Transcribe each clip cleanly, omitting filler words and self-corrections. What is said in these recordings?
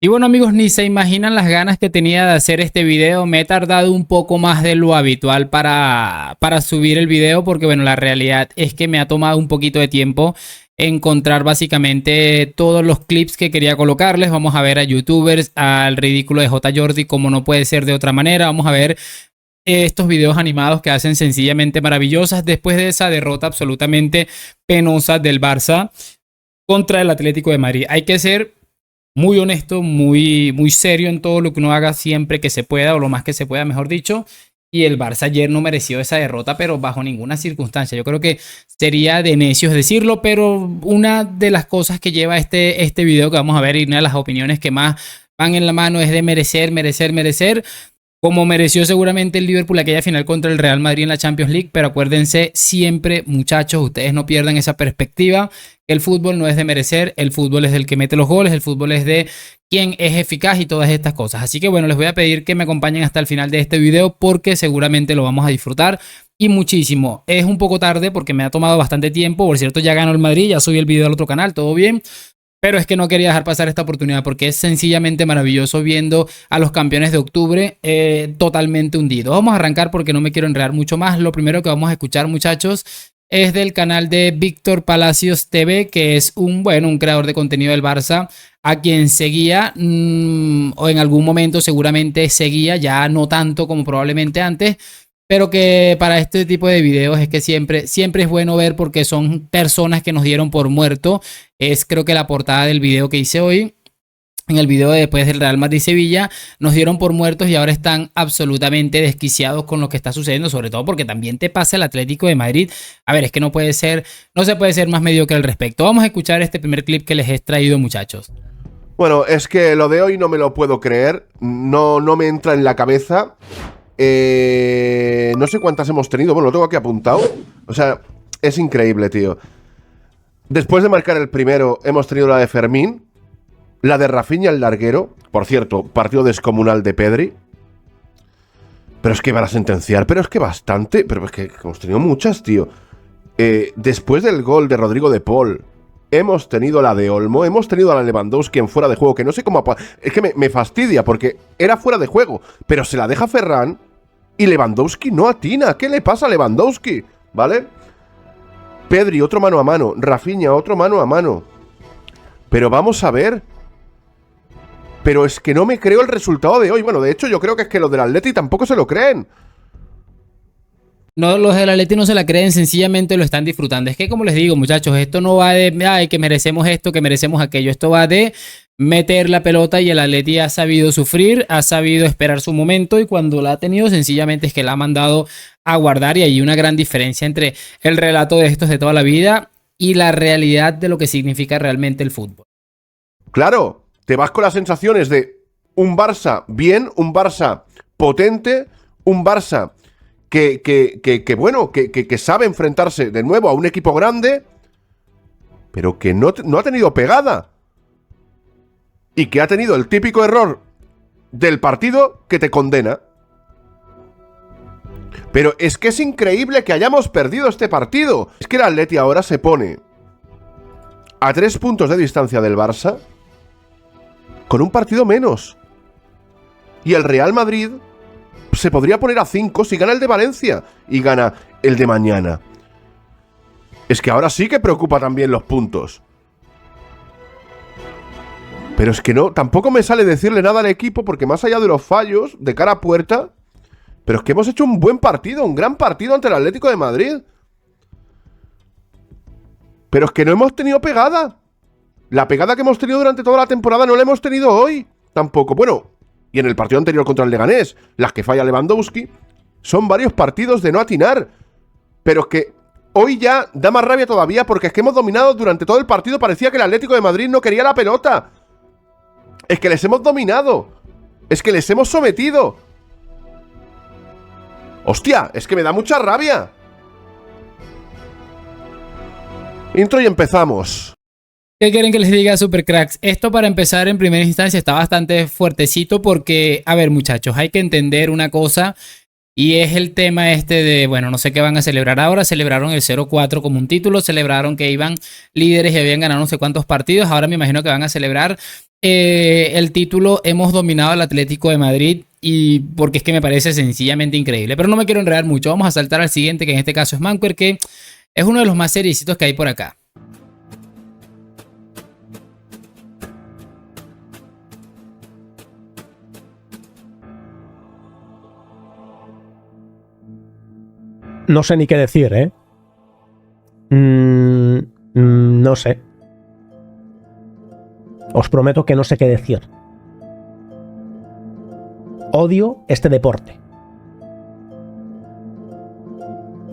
Y bueno amigos, ni se imaginan las ganas que tenía de hacer este video. Me he tardado un poco más de lo habitual para subir el video porque bueno, la realidad es que me ha tomado un poquito de tiempo encontrar básicamente todos los clips que quería colocarles. Vamos a ver a youtubers, al ridículo de J. Jordi, como no puede ser de otra manera. Vamos a ver estos videos animados que hacen sencillamente maravillosas después de esa derrota absolutamente penosa del Barça contra el Atlético de Madrid. Hay que ser muy honesto, muy serio en todo lo que uno haga siempre que se pueda, o lo más que se pueda, mejor dicho. Y el Barça ayer no mereció esa derrota, pero bajo ninguna circunstancia. Yo creo que sería de necios decirlo, pero una de las cosas que lleva este video que vamos a ver y una de las opiniones que más van en la mano es de merecer. Como mereció seguramente el Liverpool aquella final contra el Real Madrid en la Champions League, pero acuérdense siempre, muchachos, ustedes no pierdan esa perspectiva. El fútbol no es de merecer, el fútbol es del que mete los goles, el fútbol es de quien es eficaz y todas estas cosas. Así que bueno, les voy a pedir que me acompañen hasta el final de este video porque seguramente lo vamos a disfrutar y muchísimo. Es un poco tarde porque me ha tomado bastante tiempo. Por cierto, ya ganó el Madrid, ya subí el video al otro canal, todo bien. Pero es que no quería dejar pasar esta oportunidad porque es sencillamente maravilloso viendo a los campeones de octubre totalmente hundidos. Vamos a arrancar porque no me quiero enredar mucho más. Lo primero que vamos a escuchar, muchachos, es del canal de Víctor Palacios TV, que es un creador de contenido del Barça, a quien seguía o en algún momento seguramente seguía, ya no tanto como probablemente antes, pero que para este tipo de videos es que siempre es bueno ver porque son personas que nos dieron por muerto. Es creo que la portada del video que hice hoy. En el video de después del Real Madrid-Sevilla nos dieron por muertos y ahora están absolutamente desquiciados con lo que está sucediendo, sobre todo porque también te pasa el Atlético de Madrid. A ver, es que no se puede ser más mediocre al respecto. Vamos a escuchar este primer clip que les he traído, muchachos. Bueno, es que lo de hoy no me lo puedo creer, no me entra en la cabeza. No sé cuántas hemos tenido, bueno, lo tengo aquí apuntado. O sea, es increíble, tío. Después de marcar el primero, hemos tenido la de Fermín, la de Rafinha el larguero. Por cierto, partido descomunal de Pedri. Pero es que van a sentenciar, pero es que bastante. Pero es que hemos tenido muchas, tío. Después del gol de Rodrigo de Paul, hemos tenido la de Olmo, hemos tenido a la Lewandowski en fuera de juego, que no sé cómo... Es que me fastidia, porque era fuera de juego, pero se la deja Ferran y Lewandowski no atina. ¿Qué le pasa a Lewandowski? ¿Vale? Pedri, otro mano a mano. Rafinha, otro mano a mano. Pero vamos a ver. Pero es que no me creo el resultado de hoy. Bueno, de hecho yo creo que es que los del Atleti tampoco se lo creen. No, los del Atleti no se la creen, sencillamente lo están disfrutando. Es que como les digo, muchachos, esto no va de ay, que merecemos esto, que merecemos aquello. Esto va de meter la pelota y el Atleti ha sabido sufrir, ha sabido esperar su momento y cuando la ha tenido sencillamente es que la ha mandado a guardar y hay una gran diferencia entre el relato de estos de toda la vida y la realidad de lo que significa realmente el fútbol. Claro, te vas con las sensaciones de un Barça bien, un Barça potente, un Barça que sabe enfrentarse de nuevo a un equipo grande, pero que no ha tenido pegada. Y que ha tenido el típico error del partido que te condena. Pero es que es increíble que hayamos perdido este partido. Es que el Atleti ahora se pone a 3 puntos de distancia del Barça con un partido menos. Y el Real Madrid se podría poner a 5 si gana el de Valencia y gana el de mañana. Es que ahora sí que preocupa también los puntos. Pero es que no, tampoco me sale decirle nada al equipo porque más allá de los fallos de cara a puerta, pero es que hemos hecho un buen partido, un gran partido ante el Atlético de Madrid. Pero es que no hemos tenido pegada. La pegada que hemos tenido durante toda la temporada no la hemos tenido hoy tampoco. Bueno, y en el partido anterior contra el Leganés, las que falla Lewandowski, son varios partidos de no atinar. Pero es que hoy ya da más rabia todavía porque es que hemos dominado durante todo el partido. Parecía que el Atlético de Madrid no quería la pelota. Es que les hemos dominado. Es que les hemos sometido. Hostia, es que me da mucha rabia. Intro y empezamos. ¿Qué quieren que les diga, Supercracks? Esto para empezar en primera instancia está bastante fuertecito porque, a ver muchachos, hay que entender una cosa y es el tema este de, bueno, no sé qué van a celebrar ahora. Celebraron el 0-4 como un título, celebraron que iban líderes y habían ganado no sé cuántos partidos. Ahora me imagino que van a celebrar el título hemos dominado al Atlético de Madrid y porque es que me parece sencillamente increíble. Pero no me quiero enredar mucho. Vamos a saltar al siguiente, que en este caso es Manquer, que es uno de los más seriecitos que hay por acá. No sé ni qué decir, ¿eh? No sé. Os prometo que no sé qué decir. Odio este deporte.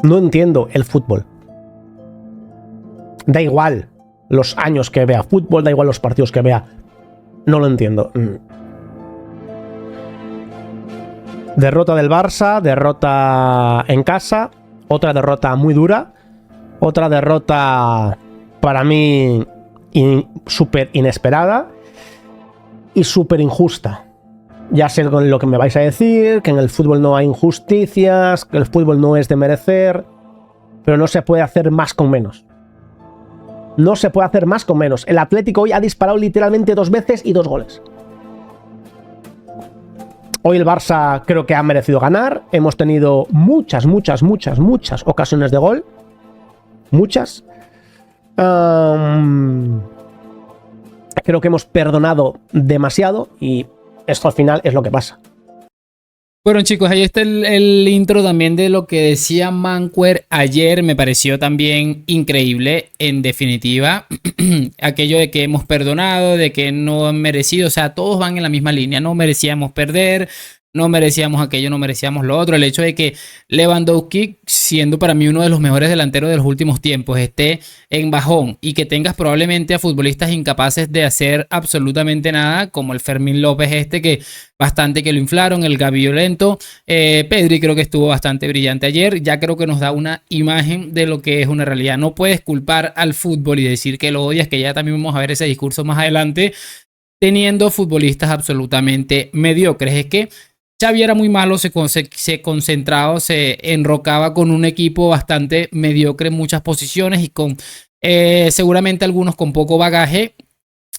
No entiendo el fútbol. Da igual los años que vea fútbol, da igual los partidos que vea. No lo entiendo. Derrota del Barça, derrota en casa, otra derrota muy dura, otra derrota para mí súper inesperada y súper injusta. Ya sé lo que me vais a decir, que en el fútbol no hay injusticias, que el fútbol no es de merecer, pero no se puede hacer más con menos. No se puede hacer más con menos. El Atlético hoy ha disparado literalmente 2 veces y 2 goles. Hoy el Barça creo que ha merecido ganar. Hemos tenido muchas ocasiones de gol. Muchas. Creo que hemos perdonado demasiado y esto al final es lo que pasa. Bueno, chicos, ahí está el intro también de lo que decía Manquer ayer. Me pareció también increíble, en definitiva. Aquello de que hemos perdonado, de que no han merecido. O sea, todos van en la misma línea. No merecíamos perder, no merecíamos aquello, no merecíamos lo otro. El hecho de que Lewandowski, siendo para mí uno de los mejores delanteros de los últimos tiempos, esté en bajón y que tengas probablemente a futbolistas incapaces de hacer absolutamente nada, como el Fermín López que bastante que lo inflaron, el Gavi violento. Pedri creo que estuvo bastante brillante ayer. Ya creo que nos da una imagen de lo que es una realidad. No puedes culpar al fútbol y decir que lo odias, que ya también vamos a ver ese discurso más adelante, teniendo futbolistas absolutamente mediocres. Es que Xavi era muy malo, se concentraba, se enrocaba con un equipo bastante mediocre en muchas posiciones y con seguramente algunos con poco bagaje.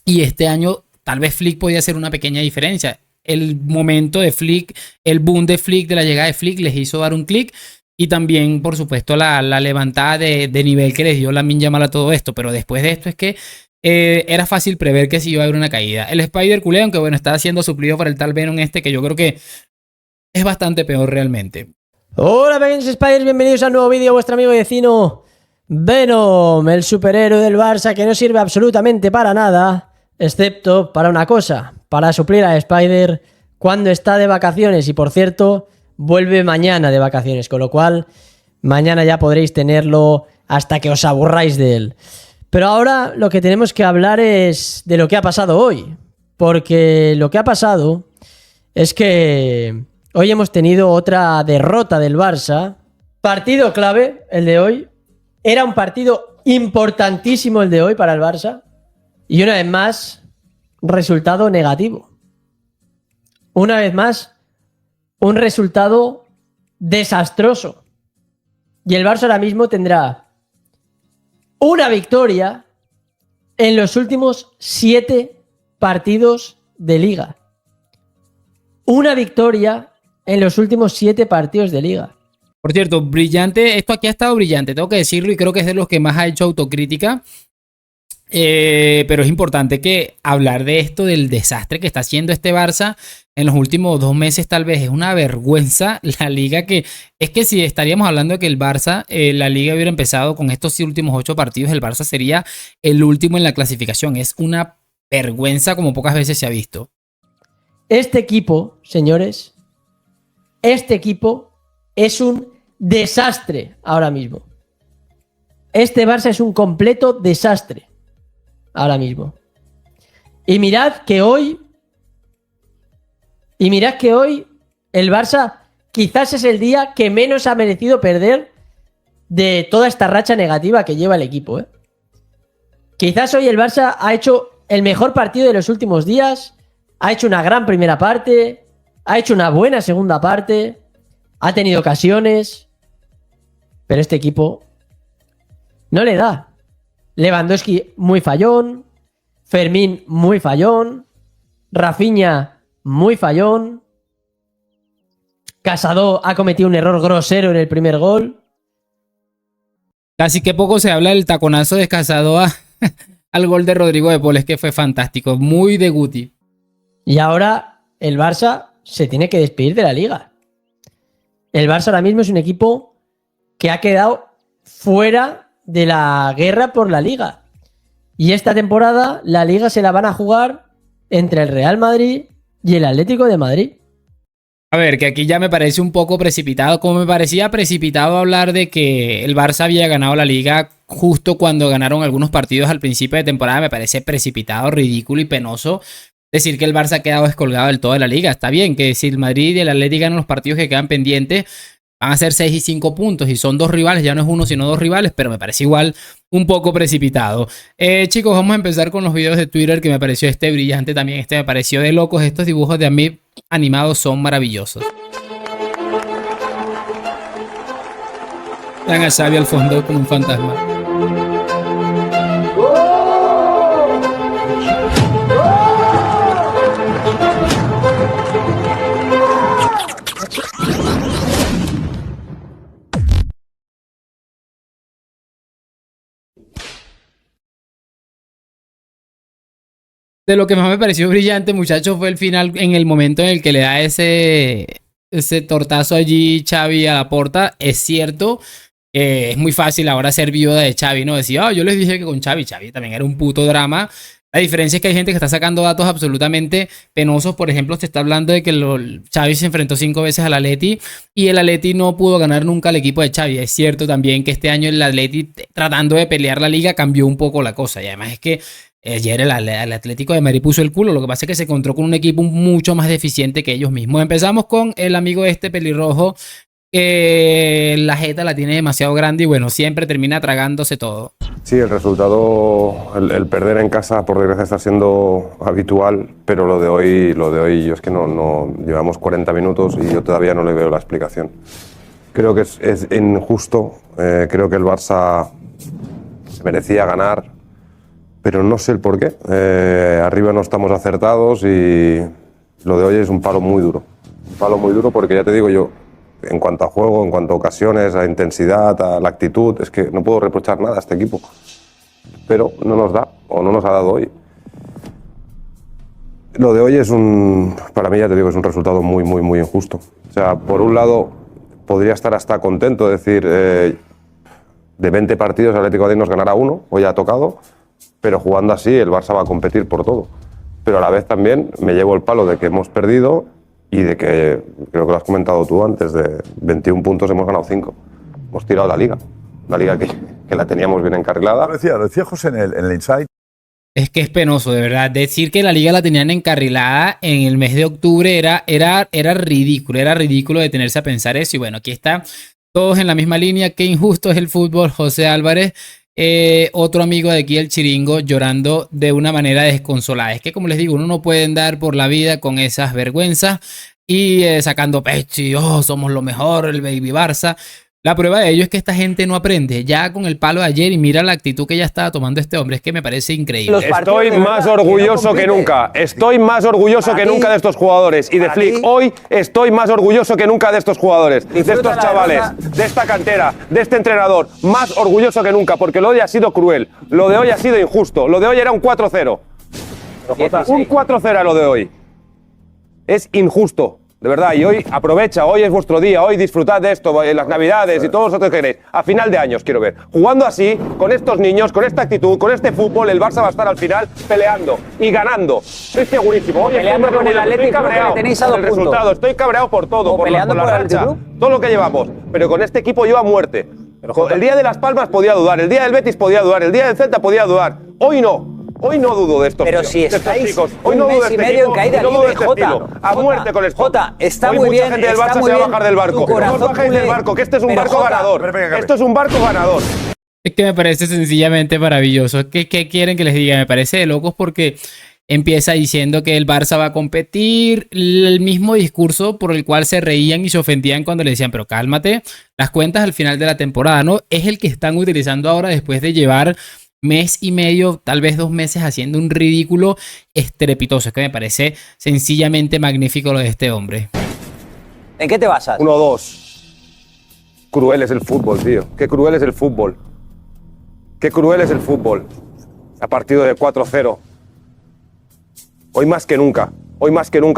Y este año tal vez Flick podía hacer una pequeña diferencia. El momento de Flick, el boom de Flick, de la llegada de Flick, les hizo dar un clic. Y también, por supuesto, la levantada de nivel que les dio Lamine Yamal a todo esto. Pero después de esto es que era fácil prever que sí iba a haber una caída. El Spider culé, aunque bueno, está siendo suplido por el tal Venom que yo creo que es bastante peor realmente. Hola pequeños Spiders, bienvenidos a un nuevo vídeo. Vuestro amigo y vecino Venom, el superhéroe del Barça que no sirve absolutamente para nada, excepto para una cosa, para suplir a Spider cuando está de vacaciones. Y por cierto, vuelve mañana de vacaciones, con lo cual mañana ya podréis tenerlo hasta que os aburráis de él. Pero ahora lo que tenemos que hablar es de lo que ha pasado hoy, porque lo que ha pasado es que hoy hemos tenido otra derrota del Barça. Partido clave, el de hoy. Era un partido importantísimo el de hoy para el Barça. Y una vez más, resultado negativo. Una vez más, un resultado desastroso. Y el Barça ahora mismo tendrá una victoria en los últimos 7 partidos de Liga. Una victoria en los últimos 7 partidos de Liga. Por cierto, brillante. Esto aquí ha estado brillante, tengo que decirlo, y creo que es de los que más ha hecho autocrítica. Pero es importante que hablar de esto, del desastre que está haciendo este Barça en los últimos 2 meses. Tal vez es una vergüenza la liga, que es que si estaríamos hablando de que el Barça, la liga hubiera empezado con estos últimos 8 partidos, el Barça sería el último en la clasificación. Es una vergüenza como pocas veces se ha visto. Este equipo, señores, este equipo es un desastre ahora mismo. Este Barça es un completo desastre ahora mismo. Y mirad que hoy el Barça quizás es el día que menos ha merecido perder de toda esta racha negativa que lleva el equipo, ¿eh? Quizás hoy el Barça ha hecho el mejor partido de los últimos días, ha hecho una gran primera parte, ha hecho una buena segunda parte, ha tenido ocasiones, pero este equipo no le da. Lewandowski muy fallón, Fermín muy fallón, Rafinha, muy fallón. Casado ha cometido un error grosero en el primer gol. Casi que poco se habla del taconazo de Casado al gol de Rodrigo de Paul, es que fue fantástico, muy de Guti. Y ahora el Barça se tiene que despedir de la Liga. El Barça ahora mismo es un equipo que ha quedado fuera de la guerra por la Liga. Y esta temporada la Liga se la van a jugar entre el Real Madrid y el Atlético de Madrid. A ver, que aquí ya me parece un poco precipitado, como me parecía precipitado hablar de que el Barça había ganado la Liga justo cuando ganaron algunos partidos al principio de temporada. Me parece precipitado, ridículo y penoso decir que el Barça ha quedado descolgado del todo de la Liga. Está bien que si el Madrid y el Atlético ganan los partidos que quedan pendientes, van a ser 6 y 5 puntos y son 2 rivales, ya no es uno sino 2 rivales, pero me parece igual un poco precipitado. Chicos, vamos a empezar con los videos de Twitter, que me pareció brillante también. Me pareció de locos. Estos dibujos de Amib animados son maravillosos. Vean a Xavi al fondo como un fantasma. De lo que más me pareció brillante, muchachos, fue el final, en el momento en el que le da ese tortazo allí Xavi a Laporta. Es cierto, es muy fácil ahora ser viuda de Xavi, ¿no? Decir, yo les dije que con Xavi también era un puto drama. La diferencia es que hay gente que está sacando datos absolutamente penosos. Por ejemplo, se está hablando de que Xavi se enfrentó 5 veces al Atleti y el Atleti no pudo ganar nunca al equipo de Xavi. Es cierto también que este año el Atleti, tratando de pelear la liga, cambió un poco la cosa. Y además es que ayer el Atlético de Madrid puso el culo. Lo que pasa es que se encontró con un equipo mucho más deficiente que ellos mismos. Empezamos con el amigo pelirrojo, que la jeta la tiene demasiado grande y bueno, siempre termina tragándose todo. Sí, el resultado, el perder en casa, por desgracia, está siendo habitual, pero lo de hoy yo es que no llevamos 40 minutos y yo todavía no le veo la explicación. Creo que es injusto, creo que el Barça se merecía ganar, pero no sé el por qué. Arriba no estamos acertados y lo de hoy es un palo muy duro. Un palo muy duro porque ya te digo yo, en cuanto a juego, en cuanto a ocasiones, a intensidad, a la actitud, es que no puedo reprochar nada a este equipo. Pero no nos da, o no nos ha dado hoy. Lo de hoy para mí ya te digo, es un resultado muy, muy, muy injusto. O sea, por un lado, podría estar hasta contento de decir, de 20 partidos el Atlético de Madrid nos ganará 1, hoy ha tocado, pero jugando así el Barça va a competir por todo. Pero a la vez también me llevo el palo de que hemos perdido y de que, creo que lo has comentado tú antes, de 21 puntos hemos ganado 5. Hemos tirado la liga que la teníamos bien encarrilada. Lo decía José en el Inside. Es que es penoso, de verdad. Decir que la liga la tenían encarrilada en el mes de octubre era ridículo detenerse a pensar eso. Y bueno, aquí está, todos en la misma línea. Qué injusto es el fútbol, José Álvarez. Otro amigo de aquí, el Chiringo, llorando de una manera desconsolada. Es que, como les digo, uno no puede andar por la vida con esas vergüenzas y sacando pecho y somos lo mejor, el baby Barça. La prueba de ello es que esta gente no aprende. Ya con el palo de ayer, y mira la actitud que ya estaba tomando este hombre, es que me parece increíble. Estoy más orgulloso que nunca. Estoy más orgulloso que nunca de estos jugadores. Y de Flick, hoy estoy más orgulloso que nunca de estos jugadores, de estos chavales, de esta cantera, de este entrenador. Más orgulloso que nunca, porque lo de hoy ha sido cruel. Lo de hoy ha sido injusto. Lo de hoy era un 4-0. Un 4-0 era lo de hoy. Es injusto. De verdad, y hoy aprovecha, hoy es vuestro día, hoy disfrutad de esto, en las navidades y todos vosotros que queréis. A final de años quiero ver. Jugando así, con estos niños, con esta actitud, con este fútbol, el Barça va a estar al final peleando y ganando. Estoy segurísimo. Hoy peleando con el Atlético, estoy cabreado tenéis a 2 puntos. Resultado. Estoy cabreado por todo, por la racha, todo lo que llevamos. Pero con este equipo yo a muerte. El día de Las Palmas podía dudar, el día del Betis podía dudar, el día del Celta podía dudar. Hoy no. Hoy no dudo de estos Pero tíos, si estáis chicos. Hoy no dudo de este equipo, en caída libre, Jota. A muerte con esto. Jota, está hoy muy mucha bien. Gente del Barça se va a bajar del barco. No os bajéis del barco, que este es un barco ganador. Esto es un barco ganador. Es que me parece sencillamente maravilloso. ¿Qué quieren que les diga? Me parece de locos porque empieza diciendo que el Barça va a competir, el mismo discurso por el cual se reían y se ofendían cuando le decían, pero cálmate, las cuentas al final de la temporada, ¿no? Es el que están utilizando ahora después de llevar mes y medio, tal vez 2 meses, haciendo un ridículo estrepitoso. Es que me parece sencillamente magnífico lo de este hombre. ¿En qué te basas? 1-2. Cruel es el fútbol, tío. Qué cruel es el fútbol. Qué cruel es el fútbol. A partido de 4-0. Hoy más que nunca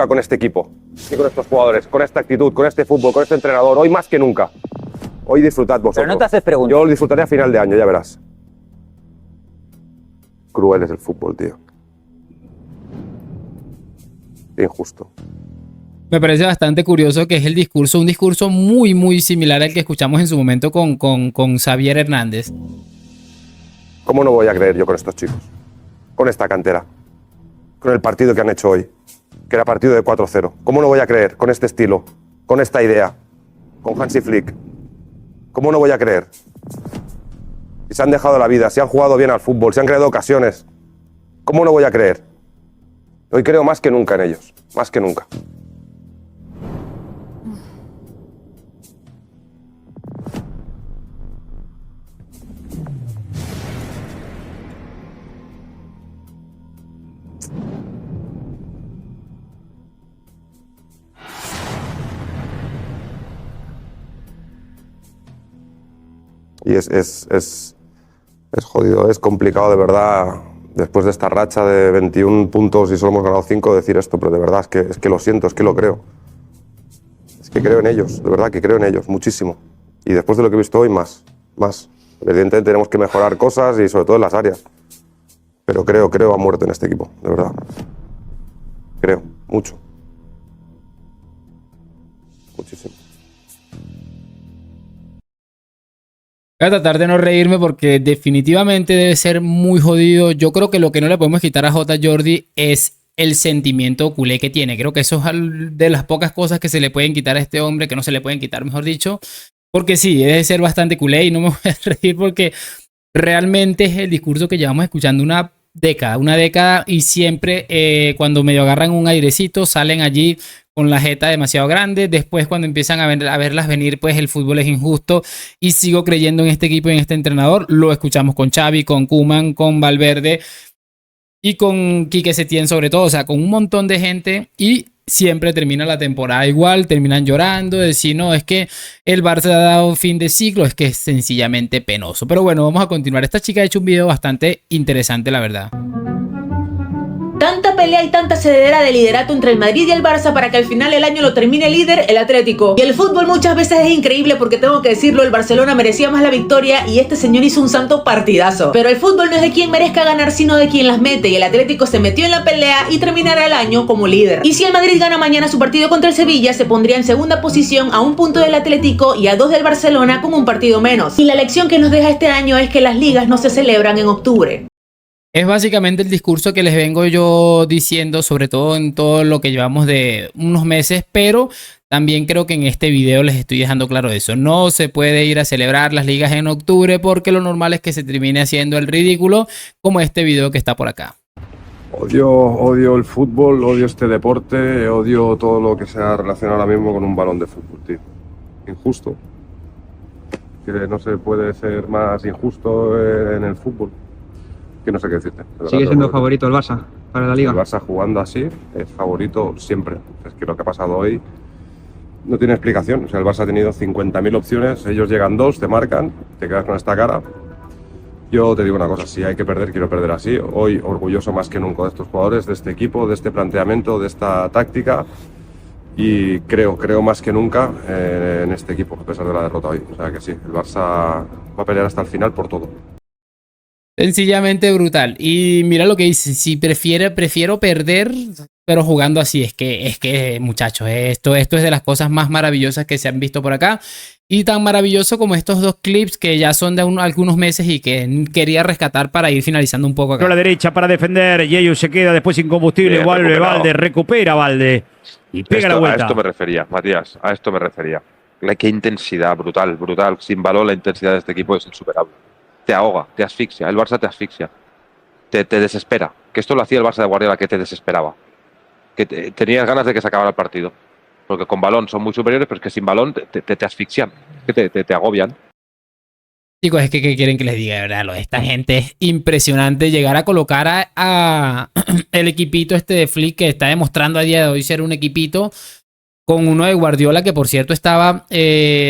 con este equipo. Y con estos jugadores, con esta actitud, con este fútbol, con este entrenador. Hoy más que nunca. Hoy disfrutad vosotros. Pero no te haces preguntas. Yo lo disfrutaré a final de año, ya verás. Cruel es el fútbol, tío. Injusto. Me parece bastante curioso que es un discurso muy, muy similar al que escuchamos en su momento con Xavier Hernández. ¿Cómo no voy a creer yo con estos chicos? Con esta cantera. Con el partido que han hecho hoy. Que era partido de 4-0. ¿Cómo no voy a creer con este estilo? Con esta idea. Con Hansi Flick. ¿Cómo no voy a creer? Si se han dejado la vida, si han jugado bien al fútbol, si han creado ocasiones. ¿Cómo no voy a creer? Hoy creo más que nunca en ellos. Más que nunca. Y es jodido, es complicado de verdad, después de esta racha de 21 puntos y solo hemos ganado 5, decir esto, pero de verdad es que lo siento, es que lo creo. Es que creo en ellos, de verdad que creo en ellos, muchísimo. Y después de lo que he visto hoy, más. Evidentemente tenemos que mejorar cosas y sobre todo en las áreas. Pero creo a muerte en este equipo, de verdad. Creo, mucho. Muchísimo. Voy a tratar de no reírme porque definitivamente debe ser muy jodido. Yo creo que lo que no le podemos quitar a J. Jordi es el sentimiento culé que tiene. Creo que eso es de las pocas cosas que se le pueden quitar a este hombre, que no se le pueden quitar, mejor dicho. Porque sí, debe ser bastante culé y no me voy a reír porque realmente es el discurso que llevamos escuchando una década y siempre cuando medio agarran un airecito salen allí con la jeta demasiado grande. Después cuando empiezan a verlas venir, pues el fútbol es injusto y sigo creyendo en este equipo y en este entrenador. Lo escuchamos con Xavi, con Koeman, con Valverde y con Quique Setién sobre todo, o sea, con un montón de gente y siempre termina la temporada igual, terminan llorando, decir no, es que el Barça ha dado fin de ciclo, es que es sencillamente penoso. Pero bueno, vamos a continuar. Esta chica ha hecho un video bastante interesante, la verdad. Tanta pelea y tanta cedera de liderato entre el Madrid y el Barça para que al final el año lo termine líder el Atlético. Y el fútbol muchas veces es increíble porque tengo que decirlo, el Barcelona merecía más la victoria y este señor hizo un santo partidazo. Pero el fútbol no es de quien merezca ganar sino de quien las mete y el Atlético se metió en la pelea y terminará el año como líder. Y si el Madrid gana mañana su partido contra el Sevilla se pondría en segunda posición a 1 punto del Atlético y a 2 del Barcelona con un partido menos. Y la lección que nos deja este año es que las ligas no se celebran en octubre. Es básicamente el discurso que les vengo yo diciendo, sobre todo en todo lo que llevamos de unos meses, pero también creo que en este video les estoy dejando claro eso. No se puede ir a celebrar las ligas en octubre porque lo normal es que se termine haciendo el ridículo, como este video que está por acá. Odio el fútbol, odio este deporte, odio todo lo que sea relacionado ahora mismo con un balón de fútbol, tío. Injusto. Que no se puede ser más injusto en el fútbol. Que no sé qué decirte. ¿Sigue siendo favorito el Barça para la Liga? El Barça jugando así es favorito siempre. Es que lo que ha pasado hoy no tiene explicación. O sea, el Barça ha tenido 50.000 opciones, ellos llegan 2, te marcan, te quedas con esta cara. Yo te digo una cosa, si hay que perder, quiero perder así. Hoy orgulloso más que nunca de estos jugadores, de este equipo, de este planteamiento, de esta táctica. Y creo más que nunca en este equipo, a pesar de la derrota hoy. O sea que sí, el Barça va a pelear hasta el final por todo. Sencillamente brutal. Y mira lo que dice, si prefiero perder, pero jugando así. Es que muchachos, esto es de las cosas más maravillosas que se han visto por acá. Y tan maravilloso como estos 2 clips que ya son de algunos meses y que quería rescatar para ir finalizando un poco acá. A la derecha para defender, Yeyu se queda después sin combustible, vuelve Valde, recupera Valde y pega la vuelta. A esto me refería, Matías, a esto me refería. Qué intensidad, brutal. Sin balón la intensidad de este equipo es insuperable. Te ahoga, te asfixia, el Barça te asfixia, te desespera. Que esto lo hacía el Barça de Guardiola, que te desesperaba. Que tenías ganas de que se acabara el partido. Porque con balón son muy superiores, pero es que sin balón te asfixian, que te agobian. Chicos, es que ¿qué quieren que les diga? De verdad, lo de esta gente es impresionante. Llegar a colocar a el equipito este de Flick, que está demostrando a día de hoy ser un equipito, con uno de Guardiola, que por cierto estaba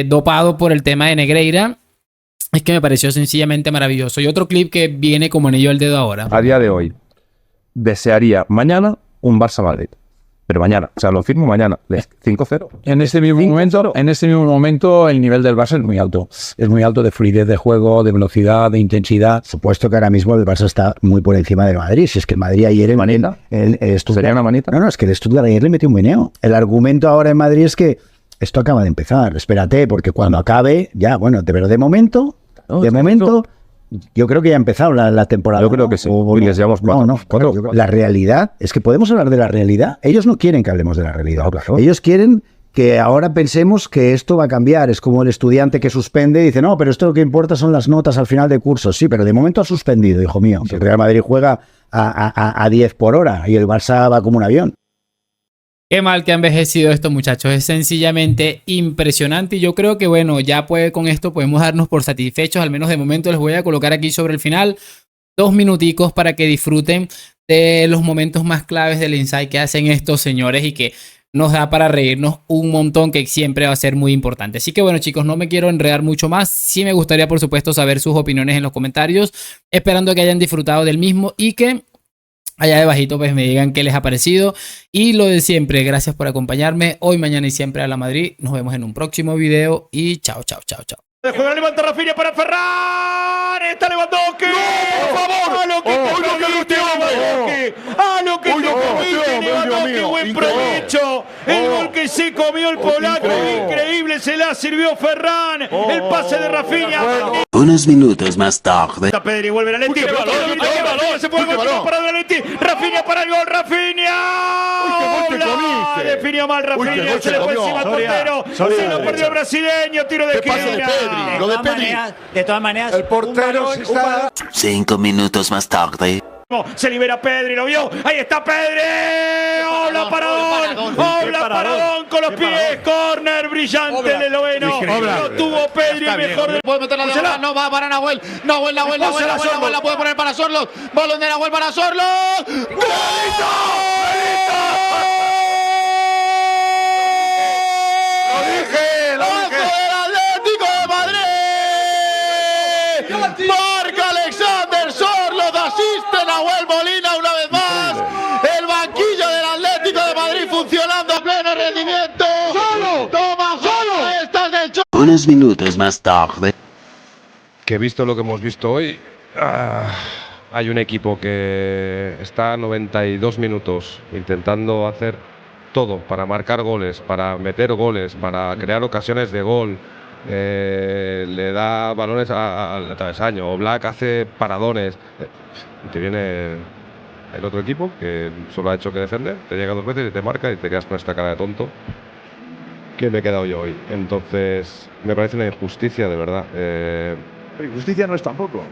dopado por el tema de Negreira. Es que me pareció sencillamente maravilloso. Y otro clip que viene como anillo al dedo ahora. A día de hoy, desearía mañana un Barça-Madrid. Pero mañana, o sea, lo firmo mañana. 5-0. En este mismo momento, el nivel del Barça es muy alto. Es muy alto de fluidez de juego, de velocidad, de intensidad. Supuesto que ahora mismo el Barça está muy por encima del Madrid. Si es que el Madrid ayer... ¿Manita? ¿Sería una manita? No, es que el Stuttgart ayer le metió un meneo. El argumento ahora en Madrid es que esto acaba de empezar. Espérate, porque cuando acabe, ya, bueno, pero de momento, yo creo que ya ha empezado la temporada. Yo creo que sí. Y les llevamos cuatro. La realidad, es que podemos hablar de la realidad. Ellos no quieren que hablemos de la realidad. No, claro. Ellos quieren que ahora pensemos que esto va a cambiar. Es como el estudiante que suspende y dice, no, pero esto lo que importa son las notas al final de curso. Sí, pero de momento ha suspendido, hijo mío. El Real Madrid juega a 10 por hora y el Barça va como un avión. Qué mal que ha envejecido esto, muchachos. Es sencillamente impresionante. Y yo creo que, bueno, ya con esto podemos darnos por satisfechos. Al menos de momento les voy a colocar aquí sobre el final 2 minuticos para que disfruten de los momentos más claves del insight que hacen estos señores y que nos da para reírnos un montón, que siempre va a ser muy importante. Así que bueno, chicos, no me quiero enredar mucho más. Sí me gustaría, por supuesto, saber sus opiniones en los comentarios, esperando que hayan disfrutado del mismo y que allá debajito pues me digan qué les ha parecido. Y lo de siempre, gracias por acompañarme hoy, mañana y siempre a la Madrid. Nos vemos en un próximo video y chao, chao, chao, chao. Juega, levanta Rafinha para Ferran. Está Lewandowski. ¡No, por favor! ¡A lo que Lewandowski! ¡Buen provecho! El gol que se comió el polaco. Increíble, se la sirvió Ferran. El pase de Rafinha. Unos minutos más tarde. Está Pedri, vuelve la Leti. Se fue el gol para la Leti. Rafinha para el gol. Rafinha. Definió mal Rafinha. Se le fue encima al portero. Se lo perdió el brasileño. Tiro de esquina. De todas maneras, el portero está... 5 minutos más tarde. Se libera Pedri, lo vio. Ahí está Pedri. Obla Paradón. Obla Paradón con los pies. Corner brillante el esloveno. Lo tuvo Pedri, el mejor del... Puede meter la de no va para Nahuel. Nahuel la puede poner para Sorlos. Balón de Nahuel para Sorlos. ¡Golito! Marca Alexander Sorloth, asiste Nahuel Molina una vez más. El banquillo del Atlético de Madrid funcionando a pleno rendimiento. ¡Solo! ¡Toma, solo! ¡Estás del show! Unos minutos más tarde. Que visto lo que hemos visto hoy, hay un equipo que está 92 minutos intentando hacer todo para marcar goles, para meter goles, para crear ocasiones de gol. Le da balones al travesaño, Oblak hace paradones y te viene el otro equipo que solo ha hecho que defender, te llega 2 veces y te marca y te quedas con esta cara de tonto que me he quedado yo hoy. Entonces me parece una injusticia de verdad. Injusticia no es tampoco.